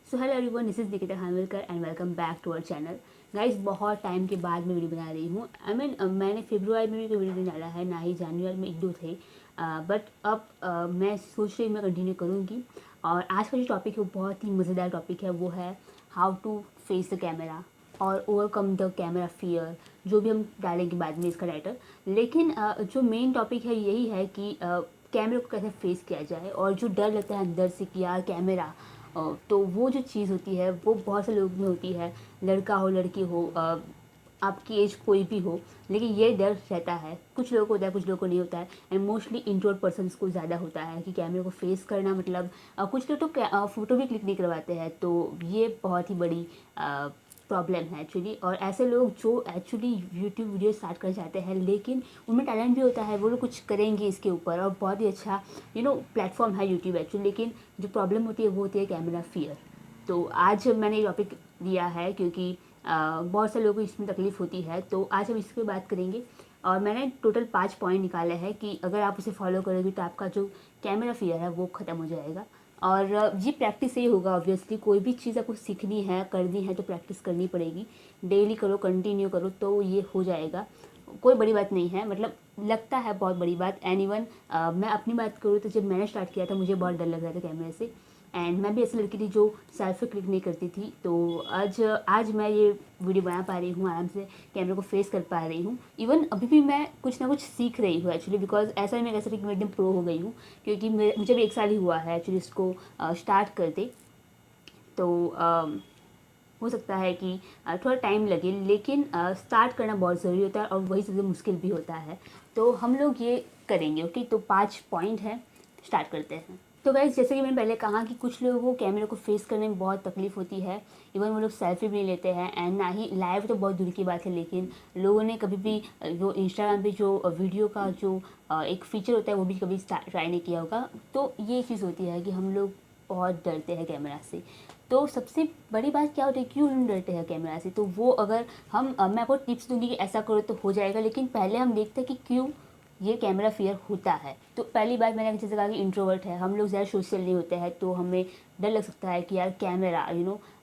So hello everyone, this is Nikita Khanvilkar and welcome back to our channel. Guys, बहुत time के बाद मैं video बना रही हूँ। मैंने फरवरी में भी कोई वीडियो नहीं डाला है, ना ही जनवरी में एक दो थे। बट अब मैं सोच रही हूँ मैं कंटिन्यू करूँगी। और आज का जो टॉपिक है वो बहुत ही मज़ेदार टॉपिक है। वो है how to face the camera और ओवरकम द कैमरा फियर, जो भी हम डालेंगे बाद में इसका टाइटल। लेकिन जो मेन टॉपिक है यही है कि कैमरे को कैसे फेस किया जाए, और जो डर लगता है अंदर से कि यार कैमरा, तो वो जो चीज़ होती है वो बहुत से लोग में होती है। लड़का हो लड़की हो, आपकी एज कोई भी हो, लेकिन ये डर रहता है। कुछ लोगों को होता है, कुछ लोगों को नहीं होता है। एंड मोस्टली इंट्रोवर्ट पर्सन्स को ज़्यादा होता है कि कैमरे को फेस करना, मतलब कुछ लोग तो फ़ोटो भी क्लिक नहीं करवाते हैं। तो ये बहुत ही बड़ी प्रॉब्लम है एक्चुअली। और ऐसे लोग जो एक्चुअली यूट्यूब वीडियो स्टार्ट करना चाहते हैं, लेकिन उनमें टैलेंट भी होता है, वो लोग कुछ करेंगे इसके ऊपर, और बहुत ही अच्छा प्लेटफॉर्म है यूट्यूब एक्चुअली। लेकिन जो प्रॉब्लम होती है वो होती है कैमरा फियर। तो आज मैंने ये टॉपिक लिया है क्योंकि बहुत से लोगों को इसमें तकलीफ़ होती है। तो आज हम इस पर बात करेंगे। और मैंने टोटल 5 पॉइंट निकाले हैं कि अगर आप उसे फॉलो करोगे तो आपका जो कैमरा फियर है वो ख़त्म हो जाएगा। और ये प्रैक्टिस से ही होगा ऑब्वियसली। कोई भी चीज़ आपको सीखनी है, करनी है, तो प्रैक्टिस करनी पड़ेगी। डेली करो, कंटिन्यू करो, तो ये हो जाएगा। कोई बड़ी बात नहीं है, मतलब लगता है बहुत बड़ी बात। एंड इवन मैं अपनी बात करूँ तो जब मैंने स्टार्ट किया था मुझे बहुत डर लग रहा था कैमरे से। एंड मैं भी ऐसी लड़की थी जो सेल्फी क्लिक नहीं करती थी। तो आज आज मैं ये वीडियो बना पा रही हूँ, आराम से कैमरे को फेस कर पा रही हूँ। इवन अभी भी मैं कुछ ना कुछ सीख रही हूँ एक्चुअली, बिकॉज ऐसा नहीं मैं कह सकती कि मैं एकदम प्रो हो गई हूँ, क्योंकि मुझे भी 1 साल ही हुआ है एक्चुअली इसको स्टार्ट करते। तो हो सकता है कि थोड़ा टाइम लगे, लेकिन स्टार्ट करना बहुत ज़रूरी होता है, और वही सबसे मुश्किल भी होता है। तो हम लोग ये करेंगे। ओके, तो 5 पॉइंट हैं, स्टार्ट करते हैं। तो गाइस, जैसे कि मैंने पहले कहा कि कुछ लोगों को कैमरे को फेस करने में बहुत तकलीफ़ होती है। इवन वो लोग सेल्फी भी नहीं लेते हैं, एंड ना ही लाइव, तो बहुत दूर की बात है। लेकिन लोगों ने कभी भी जो इंस्टाग्राम पे जो वीडियो का जो एक फ़ीचर होता है वो भी कभी ट्राई नहीं किया होगा। तो ये चीज़ होती है कि हम लोग बहुत डरते हैं कैमरा से। तो सबसे बड़ी बात क्या होती है, क्यों हम डरते हैं कैमरा से? तो वो अगर मैं आपको टिप्स दूंगी कि ऐसा करो तो हो जाएगा, लेकिन पहले हम देखते हैं कि क्यों ये कैमरा फियर होता है। तो पहली बात मैंने जैसे कहा कि इंट्रोवर्ट है, हम लोग ज़्यादा सोशल नहीं होते हैं, तो हमें डर लग सकता है कि यार कैमरा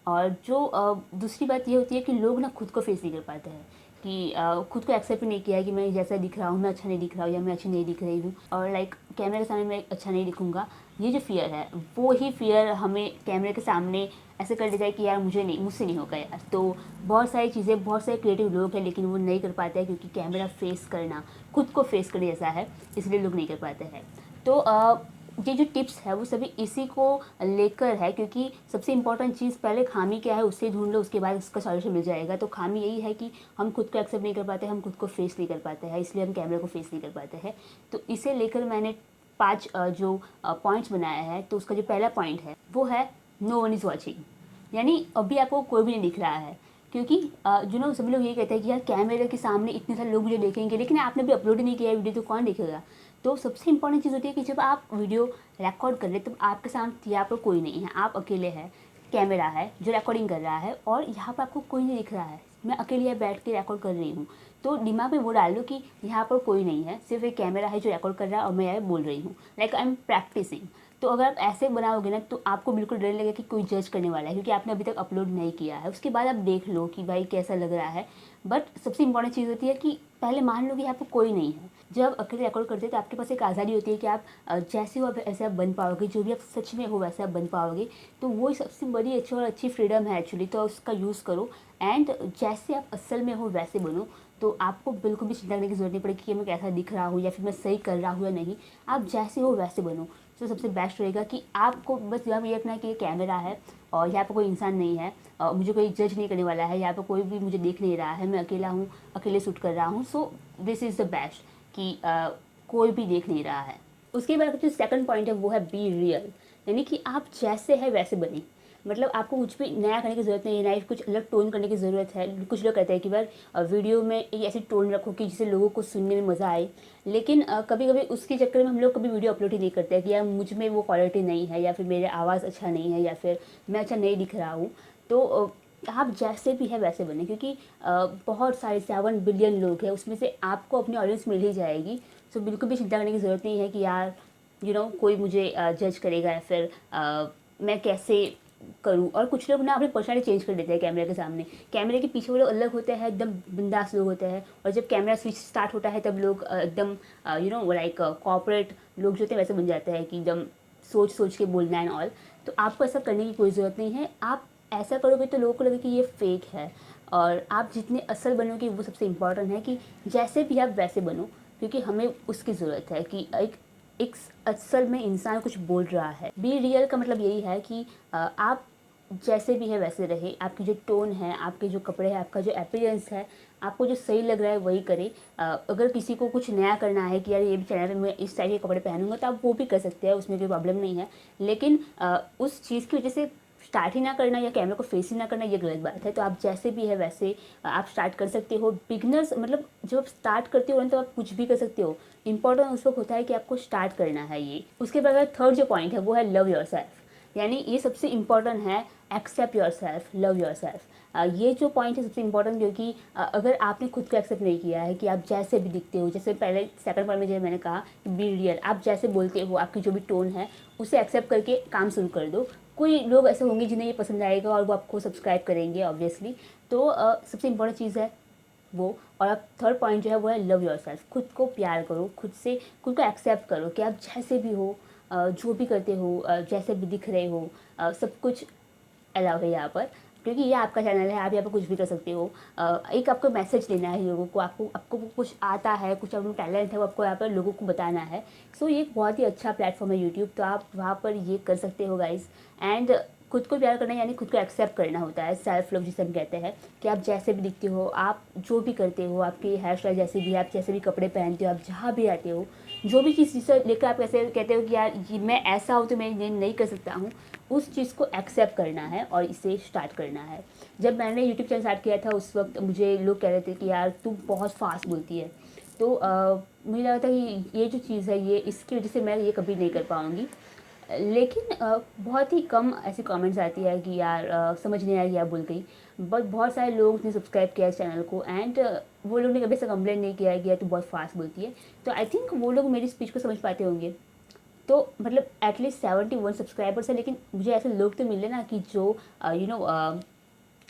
और जो दूसरी बात ये होती है कि लोग ना खुद को फेस नहीं कर पाते हैं, कि खुद को एक्सेप्ट नहीं किया है कि मैं जैसा दिख रहा हूँ मैं अच्छा नहीं दिख रहा हूँ, या मैं अच्छी नहीं दिख रही हूँ, और लाइक कैमरे के सामने मैं अच्छा नहीं दिखूँगा। ये जो फ़ियर है, वो ही फ़ियर हमें कैमरे के सामने ऐसे कर देता है कि यार मुझसे नहीं होगा यार। तो बहुत सारी चीज़ें, बहुत सारे क्रिएटिव लोग हैं, लेकिन वो नहीं कर पाते हैं, क्योंकि कैमरा फेस करना खुद को फेस करने जैसा है, इसलिए लोग नहीं कर पाते हैं। तो ये जो टिप्स है वो सभी इसी को लेकर है, क्योंकि सबसे इम्पोर्टेंट चीज़ पहले खामी क्या है उससे ढूंढ लो, उसके बाद उसका सॉल्यूशन मिल जाएगा। तो खामी यही है कि हम खुद को एक्सेप्ट नहीं कर पाते, हम खुद को फेस नहीं कर पाते हैं, इसलिए हम कैमरे को फेस नहीं कर पाते हैं। तो इसे लेकर मैंने 5 जो पॉइंट्स बनाया है। तो उसका जो पहला पॉइंट है वो है नो वन इज़ वॉचिंग। यानी अभी आपको कोई भी नहीं दिख रहा है, क्योंकि सभी लोग ये कहते हैं कि यार कैमरे के सामने इतने सारे लोग मुझे देखेंगे, लेकिन आपने भी अपलोड ही नहीं किया है वीडियो, तो कौन देखेगा? तो सबसे इंपॉर्टेंट चीज़ होती है कि जब आप वीडियो रिकॉर्ड कर रहे तब आपके साथ यहाँ पर कोई नहीं है, आप अकेले हैं, कैमरा है जो रिकॉर्डिंग कर रहा है, और यहाँ पर आपको कोई नहीं दिख रहा है, मैं अकेले यहाँ बैठ के रिकॉर्ड कर रही हूँ। तो दिमाग में वो डाल लो कि यहाँ पर कोई नहीं है, सिर्फ एक कैमरा है जो रिकॉर्ड कर रहा है, और मैं यहाँ बोल रही हूँ, लाइक आई एम प्रैक्टिसिंग। तो अगर आप ऐसे बनाओगे ना, तो आपको बिल्कुल डर लगेगा कि कोई जज करने वाला है, क्योंकि आपने अभी तक अपलोड नहीं किया है। उसके बाद आप देख लो कि भाई कैसा लग रहा है। बट सबसे इंपॉर्टेंट चीज़ होती है कि पहले मान लो कि यहाँ पर कोई नहीं है। जब आप अकेले रिकॉर्ड करते हैं तो आपके पास एक आज़ादी होती है कि आप जैसे हो वैसे आप बन पाओगे, जो भी आप सच में हो वैसे आप बन पाओगे। तो वो सबसे बड़ी अच्छी और अच्छी फ्रीडम है एक्चुअली, तो उसका यूज़ करो। एंड जैसे आप असल में हो वैसे बनो। तो आपको बिल्कुल भी चिंता करने की ज़रूरत नहीं पड़ेगी कि मैं कैसा दिख रहा हूँ या फिर मैं सही कर रहा हूँ या नहीं। आप जैसे हो वैसे बनो। तो सबसे बेस्ट रहेगा कि आपको बस यहाँ ये रखना है कि ये कैमरा है और यहाँ पर कोई इंसान नहीं है, मुझे कोई जज नहीं करने वाला है, यहाँ पर कोई भी मुझे देख नहीं रहा है, मैं अकेला हूँ, अकेले शूट कर रहा हूँ। So this is the best कि कोई भी देख नहीं रहा है। उसके बाद जो सेकंड पॉइंट है वो है बी रियल। यानी कि आप जैसे है वैसे बने। मतलब आपको कुछ भी नया करने की ज़रूरत नहीं है, ना ही कुछ अलग टोन करने की ज़रूरत है। कुछ लोग कहते हैं कि यार वीडियो में एक ऐसी टोन रखो कि जिससे लोगों को सुनने में मज़ा आए। लेकिन कभी कभी उसके चक्कर में हम लोग कभी वीडियो अपलोड ही नहीं करते हैं कि यार मुझ में वो क्वालिटी नहीं है, या फिर मेरे आवाज़ अच्छा नहीं है, या फिर मैं अच्छा नहीं दिख रहा हूँ। तो आप जैसे भी है वैसे बने, क्योंकि बहुत सारे 7 बिलियन लोग हैं, उसमें से आपको अपनी ऑडियंस मिल ही जाएगी। सो बिल्कुल भी चिंता करने की ज़रूरत नहीं है कि यार कोई मुझे जज करेगा, या फिर मैं कैसे करूँ। और कुछ लोग ना अपनी पर्सनैलिटी चेंज कर देते हैं कैमरे के सामने। कैमरे के पीछे वो लोग अलग होते हैं, एकदम बिंदास लोग होते हैं, और जब कैमरा स्विच स्टार्ट होता है तब लोग एकदम लाइक कॉर्पोरेट लोग जो होते हैं वैसे बन जाते हैं कि एकदम सोच सोच के बोलना एंड ऑल। तो आपको ऐसा करने की कोई ज़रूरत नहीं है। आप ऐसा करोगे तो लोगों को लगे कि ये फेक है, और आप जितने असल बनोगे वो सबसे इम्पोर्टेंट है कि जैसे भी आप वैसे बनो, क्योंकि हमें उसकी ज़रूरत है कि एक असल में इंसान कुछ बोल रहा है। बी रियल का मतलब यही है कि आप जैसे भी है वैसे रहे, आपकी जो टोन है, आपके जो कपड़े हैं, आपका जो अपीयरेंस है, आपको जो सही लग रहा है वही करें। अगर किसी को कुछ नया करना है कि यार ये भी चैनल पे मैं इस टाइप के कपड़े पहनूंगा, तो आप वो भी कर सकते हैं, उसमें कोई प्रॉब्लम नहीं है। लेकिन उस चीज़ की वजह से स्टार्ट ही ना करना या कैमरा को फेस ही ना करना, ये गलत बात है। तो आप जैसे भी है वैसे आप स्टार्ट कर सकते हो। बिगनर्स मतलब जब आप स्टार्ट करते हो तो आप कुछ भी कर सकते हो। इंपॉर्टेंट उस वक्त होता है कि आपको स्टार्ट करना है ये। उसके बाद थर्ड जो पॉइंट है वो है लव योर सेल्फ। यानी ये सबसे इम्पॉर्टेंट है, accept yourself, love yourself. ये जो पॉइंट है सबसे इम्पॉर्टेंट, क्योंकि अगर आपने खुद को एक्सेप्ट नहीं किया है कि आप जैसे भी दिखते हो, जैसे पहले सेकंड पॉइंट में जैसे मैंने कहा बी रियल, आप जैसे बोलते हो, आपकी जो भी टोन है उसे एक्सेप्ट करके काम शुरू कर दो। कोई लोग ऐसे होंगे जिन्हें ये पसंद आएगा और वो आपको सब्सक्राइब करेंगे ऑब्वियसली। तो सबसे इम्पोर्टेंट चीज़ है वो। और अब थर्ड पॉइंट जो है वो है लव योर सेल्फ। खुद को प्यार करो, खुद को एक्सेप्ट करो कि आप जैसे भी हो, जो भी करते हो, जैसे भी दिख रहे हो, सब कुछ अलाउ है यहाँ पर, क्योंकि ये आपका चैनल है, आप यहाँ पर कुछ भी कर सकते हो। एक आपको मैसेज देना है लोगों को, आपको कुछ आता है, कुछ अपना टैलेंट है वो आपको यहाँ पर लोगों को बताना है। सो ये एक बहुत ही अच्छा प्लेटफॉर्म है यूट्यूब, तो आप वहाँ पर ये कर सकते हो गाइज। एंड खुद को प्यार करना यानी खुद को एक्सेप्ट करना होता है, सेल्फ लव जिसे हम कहते हैं, कि आप जैसे भी दिखते हो, आप जो भी करते हो, आपकी हेयर स्टाइल जैसी भी है, आप जैसे भी कपड़े पहनते हो, आप जहाँ भी आते हो, जो भी चीज़ जिसे लेकर आप ऐसे कहते हो कि यार ये मैं ऐसा हूँ तो मैं ये नहीं कर सकता हूँ, उस चीज़ को एक्सेप्ट करना है और इसे स्टार्ट करना है। जब मैंने यूट्यूब चैनल स्टार्ट किया था उस वक्त मुझे लोग कह रहे थे कि यार तू बहुत फास्ट बोलती है। तो मुझे लगा था कि ये जो चीज़ है ये इसकी वजह से मैं ये कभी नहीं कर पाऊँगी। लेकिन बहुत ही कम ऐसी कमेंट्स आती है कि यार समझ नहीं आया क्या बोल गई। बट बहुत सारे लोग ने सब्सक्राइब किया इस चैनल को, एंड वो लोग ने कभी ऐसा कंप्लेंट नहीं किया है कि यार तू बहुत फास्ट बोलती है। तो आई थिंक वो लोग मेरी स्पीच को समझ पाते होंगे। तो मतलब एटलीस्ट 71 सब्सक्राइबर्स है, लेकिन मुझे ऐसे लोग तो मिले ना कि जो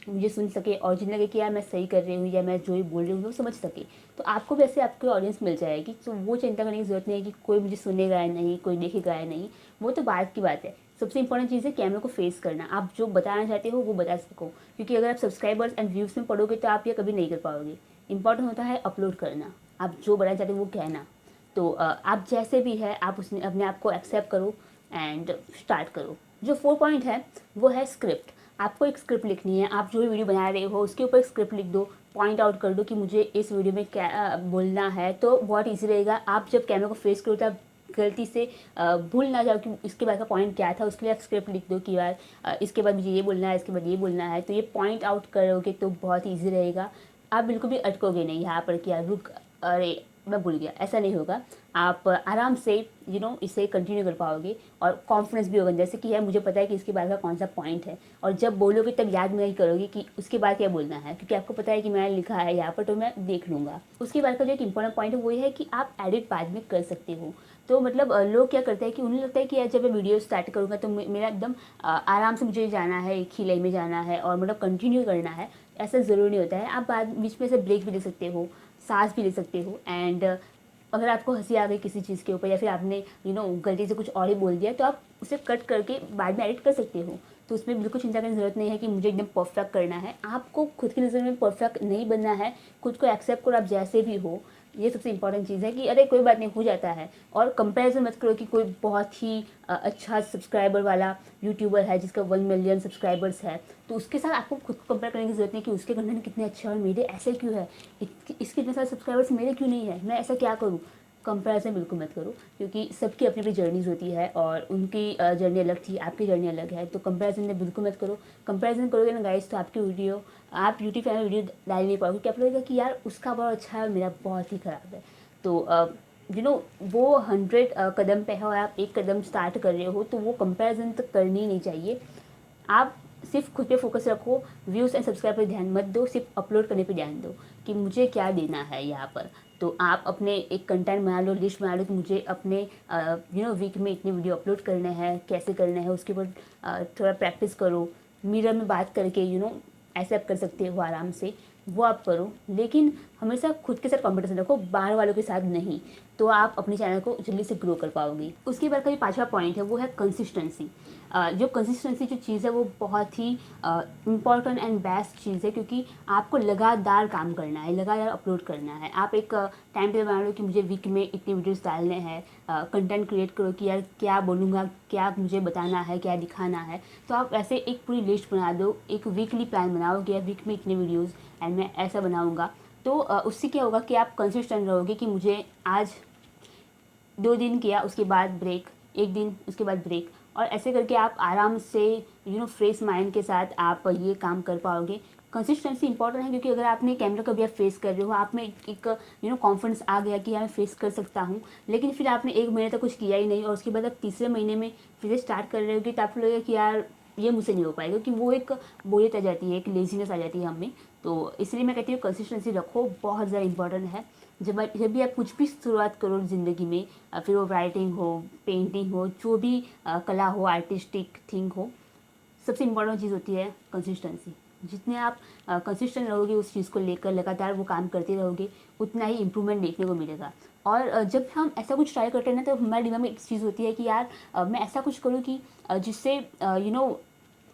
मुझे सुन सके और जिन्हें लगे कि यार मैं सही कर रही हूँ या मैं जो भी बोल रही हूँ वो समझ सके। तो आपको वैसे आपकी ऑडियंस मिल जाएगी, तो वो चिंता करने की ज़रूरत नहीं है कि कोई मुझे सुनेगा या नहीं, कोई देखेगा या नहीं। वो तो बात की बात है। सबसे इंपॉर्टेंट चीज़ है कैमरे को फेस करना, आप जो बताना चाहते हो वो बता सको, क्योंकि अगर आप सब्सक्राइबर्स एंड व्यूज़ में पढ़ोगे तो आप ये कभी नहीं कर पाओगे। इंपॉर्टेंट होता है अपलोड करना, आप जो बताना चाहते हो वो कहना। तो आप जैसे भी है आप उसमें अपने आप को एक्सेप्ट करो एंड स्टार्ट करो। जो 4 पॉइंट है वो है स्क्रिप्ट। आपको एक स्क्रिप्ट लिखनी है, आप जो भी वीडियो बना रहे हो उसके ऊपर एक स्क्रिप्ट लिख दो, पॉइंट आउट कर दो कि मुझे इस वीडियो में क्या बोलना है। तो बहुत ईजी रहेगा, आप जब कैमरा को फेस करो तब गलती से भूल ना जाओ कि इसके बाद का पॉइंट क्या था। उसके लिए आप स्क्रिप्ट लिख दो कि यार इसके बाद मुझे ये बोलना है, इसके बाद ये बोलना है। तो ये पॉइंट आउट करोगे तो बहुत ईजी रहेगा। आप बिल्कुल भी अटकोगे नहीं यहाँ पर कि यार रुक, अरे मैं भूल गया, ऐसा नहीं होगा। आप आराम से इसे कंटिन्यू कर पाओगे और कॉन्फिडेंस भी होगा, जैसे कि यार मुझे पता है कि इसके बाद का कौन सा पॉइंट है। और जब बोलोगे तब याद नहीं करोगे कि उसके बाद क्या बोलना है, क्योंकि आपको पता है कि मैंने लिखा है यहाँ पर तो मैं देख लूँगा। उसके बाद का जो एक इंपॉर्टेंट पॉइंट है वो है कि आप एडिट बाद में कर सकते हो। तो मतलब लोग क्या करते हैं कि उन्हें लगता है कि यार जब मैं वीडियो स्टार्ट करूँगा तो मेरा एकदम आराम से मुझे जाना है, एक ही लाइन में जाना है और मतलब कंटिन्यू करना है। ऐसा ज़रूरी नहीं होता है, आप बाद बीच में से ब्रेक भी ले सकते हो, सांस भी ले सकते हो। एंड अगर आपको हंसी आ गई किसी चीज़ के ऊपर या फिर आपने गलती से कुछ और ही बोल दिया, तो आप उसे कट करके बाद में एडिट कर सकते हो। तो उसमें बिल्कुल चिंता करने की ज़रूरत नहीं है कि मुझे एकदम परफेक्ट करना है। आपको खुद की नज़र में परफेक्ट नहीं बनना है, खुद को एक्सेप्ट करो आप जैसे भी हो। ये सबसे इंपॉर्टेंट चीज़ है कि अरे कोई बात नहीं, हो जाता है। और कंपैरिजन मत करो कि कोई बहुत ही अच्छा सब्सक्राइबर वाला यूट्यूबर है जिसका 1 मिलियन सब्सक्राइबर्स है, तो उसके साथ आपको खुद को कंपेयर करने की ज़रूरत नहीं कि उसके कंटेंट कितने अच्छे और मेरे ऐसे क्यों है, इसके इतने सारे सब्सक्राइबर्स मेरे क्यों नहीं है, मैं ऐसा क्या करूँ। कंपैरिजन बिल्कुल मत करो, क्योंकि सबकी अपनी अपनी जर्नीज होती है और उनकी जर्नी अलग थी, आपकी जर्नी अलग है। तो कंपैरिजन में बिल्कुल मत करो। कंपैरिजन करोगे ना गाइस तो आपकी वीडियो, आप यूट्यूब चैनल वीडियो डाल नहीं पाओगे, क्या लगेगा कि यार उसका बहुत अच्छा है और मेरा बहुत ही ख़राब है। तो वो 100 कदम पे है और आप एक कदम स्टार्ट कर रहे हो, तो वो कंपैरिजन तो करनी ही नहीं चाहिए। आप सिर्फ खुद पे फोकस रखो, व्यूज़ एंड सब्सक्राइब पर ध्यान मत दो, सिर्फ अपलोड करने पे ध्यान दो कि मुझे क्या देना है यहाँ पर। तो आप अपने एक कंटेंट बना लो, लिस्ट बना लो कि मुझे अपने वीक में इतने वीडियो अपलोड करने हैं, कैसे करना है उसके ऊपर थोड़ा प्रैक्टिस करो। मिरर में बात करके ऐसे आप कर सकते हो आराम से, वो आप करो। लेकिन हमेशा खुद के साथ कंपटीशन रखो, बाहर वालों के साथ नहीं, तो आप अपने चैनल को जल्दी से ग्रो कर पाओगे। उसके बाद का जो 5वां पॉइंट है वो है कंसिस्टेंसी। जो कंसिस्टेंसी जो चीज़ है वो बहुत ही इम्पॉर्टेंट एंड बेस्ट चीज़ है, क्योंकि आपको लगातार काम करना है, लगातार अपलोड करना है। आप एक टाइम टेबल बना लो कि मुझे वीक में इतने वीडियोस डालने हैं, कंटेंट क्रिएट करो कि यार क्या बोलूँगा, क्या मुझे बताना है, क्या दिखाना है। तो आप ऐसे एक पूरी लिस्ट बना दो, एक वीकली प्लान बनाओ कि यार वीक में इतने वीडियोज़ एंड मैं ऐसा बनाऊँगा। तो उससे क्या होगा कि आप कंसिस्टेंट रहोगे कि मुझे आज 2 दिन किया, उसके बाद ब्रेक, 1 दिन, उसके बाद ब्रेक, और ऐसे करके आप आराम से फ्रेश माइंड के साथ आप ये काम कर पाओगे। कंसिस्टेंसी इंपॉर्टेंट है, क्योंकि अगर आपने कैमरा कभी आप फेस कर रहे हो, आप में एक कॉन्फिडेंस आ गया कि यार मैं फेस कर सकता हूँ, लेकिन फिर आपने 1 महीने तक कुछ किया ही नहीं और उसके बाद आप तीसरे महीने में फिर से स्टार्ट कर रहे होगे, तो आपको लगेगा कि यार ये मुझसे नहीं हो पाएगा, क्योंकि वो एक बोरियत आ जाती है, एक लेजीनेस आ जाती है हमें। तो इसलिए मैं कहती हूँ कंसिस्टेंसी रखो, बहुत ज़्यादा इंपॉर्टेंट है। जब भी आप कुछ भी शुरुआत करो ज़िंदगी में, फिर वो राइटिंग हो, पेंटिंग हो, जो भी कला हो, आर्टिस्टिक थिंग हो, सबसे इम्पोर्टेंट चीज़ होती है कंसिस्टेंसी। जितने आप कंसिस्टेंट रहोगे उस चीज़ को लेकर, लगातार वो काम करते रहोगे, उतना ही इम्प्रूवमेंट देखने को मिलेगा। और जब हम ऐसा कुछ ट्राई करते हैं ना, तो हमारे दिमाग में एक चीज़ होती है कि यार मैं ऐसा कुछ करूँ कि जिससे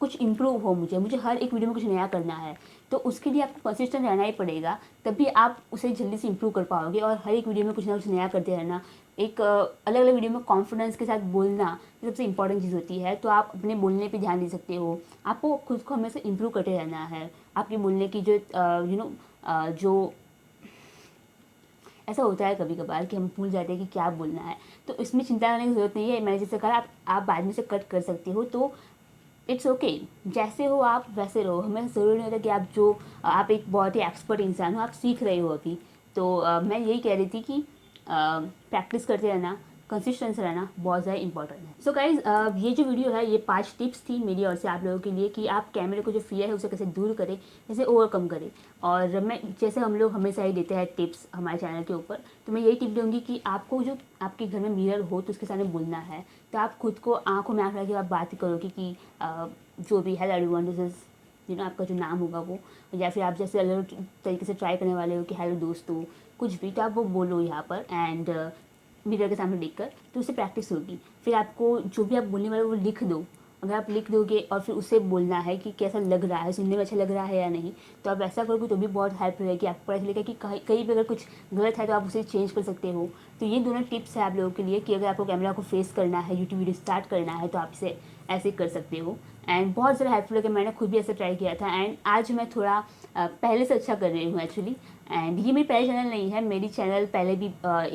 कुछ इम्प्रूव हो, मुझे हर एक वीडियो में कुछ नया करना है। तो उसके लिए आपको कंसिस्टेंट रहना ही पड़ेगा, तभी आप उसे जल्दी से इम्प्रूव कर पाओगे। और हर एक वीडियो में कुछ ना कुछ नया करते रहना, एक अलग अलग वीडियो में कॉन्फिडेंस के साथ बोलना, ये सबसे इंपॉर्टेंट चीज़ होती है। तो आप अपने बोलने पे ध्यान दे सकते हो, आपको खुद को हमेशा इम्प्रूव करते रहना है। आपके बोलने की जो जो ऐसा होता है कभी कभार कि हम भूल जाते हैं कि क्या बोलना है, तो इसमें चिंता करने की ज़रूरत नहीं है। मैंने जैसे कहा, आप बाद में से कट कर सकते हो, तो इट्स ओके। जैसे हो आप वैसे रहो। हमें ज़रूरी नहीं होता कि आप एक बहुत ही एक्सपर्ट इंसान हो, आप सीख रहे हो अभी। तो मैं यही कह रही थी कि प्रैक्टिस करते रहना, कंसिस्टेंस रहना बहुत ज़्यादा इंपॉर्टेंट है। सो गाइज, ये जो वीडियो है ये 5 टिप्स थी मेरी ओर से आप लोगों के लिए, कि आप कैमरे को जो फियर है उसे कैसे दूर करें, कैसे ओवरकम करें। और मैं जैसे हम लोग हमेशा ही देते हैं टिप्स हमारे चैनल के ऊपर, तो मैं यही टिप दूँगी कि आपको जो आपके घर में मिरर हो तो उसके सामने बोलना है, तो आप खुद को आंखों में आँख रख के आप बात करोगे कि जो भी हेलो एवरीवन, दिस इज़ आपका जो नाम होगा वो, या फिर आप जैसे अलग तरीके से ट्राई करने वाले हो कि हेलो दोस्तों, कुछ भी, तो आप वो बोलो यहाँ पर एंड मिरर के सामने देखकर, तो उससे प्रैक्टिस होगी। फिर आपको जो भी आप बोलने वाले हो वो लिख दो। अगर आप लिख दोगे और फिर उसे बोलना है कि कैसा लग रहा है, सुनने में अच्छा लग रहा है या नहीं, तो आप ऐसा करोगे तो भी बहुत हेल्प रहेगी। आपको पता चलेगा कि कहीं भी अगर कुछ गलत है तो आप उसे चेंज कर सकते हो। तो ये दोनों टिप्स है आप लोगों के लिए, कि अगर आपको कैमरा को फेस करना है, यूट्यूब वीडियो स्टार्ट करना है, तो आप इसे ऐसे कर सकते हो। एंड बहुत ज़्यादा हेल्पफुल है कि मैंने खुद भी ऐसे ट्राई किया था, एंड आज मैं थोड़ा पहले से अच्छा कर रही हूँ एक्चुअली। एंड ये मेरी पहले चैनल नहीं है, मेरी चैनल पहले भी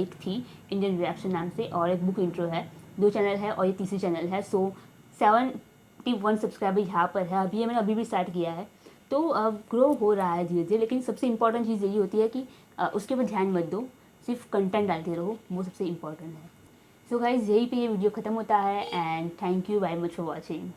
एक थी, इंडियन रिएक्शन नाम से, और एक बुक इंट्रो है। 2 चैनल है और ये तीसरी चैनल है। सो 71 सब्सक्राइबर यहाँ पर है। अभी मैंने अभी भी स्टार्ट किया है, तो ग्रो हो रहा है धीरे धीरे। लेकिन सबसे इंपॉर्टेंट चीज़ यही होती है कि उसके ऊपर ध्यान मत दो, सिर्फ कंटेंट डालते रहो, वो सबसे इंपॉर्टेंट है। सो गाइज, यहीं पे ये वीडियो ख़त्म होता है, and thank you very much for watching.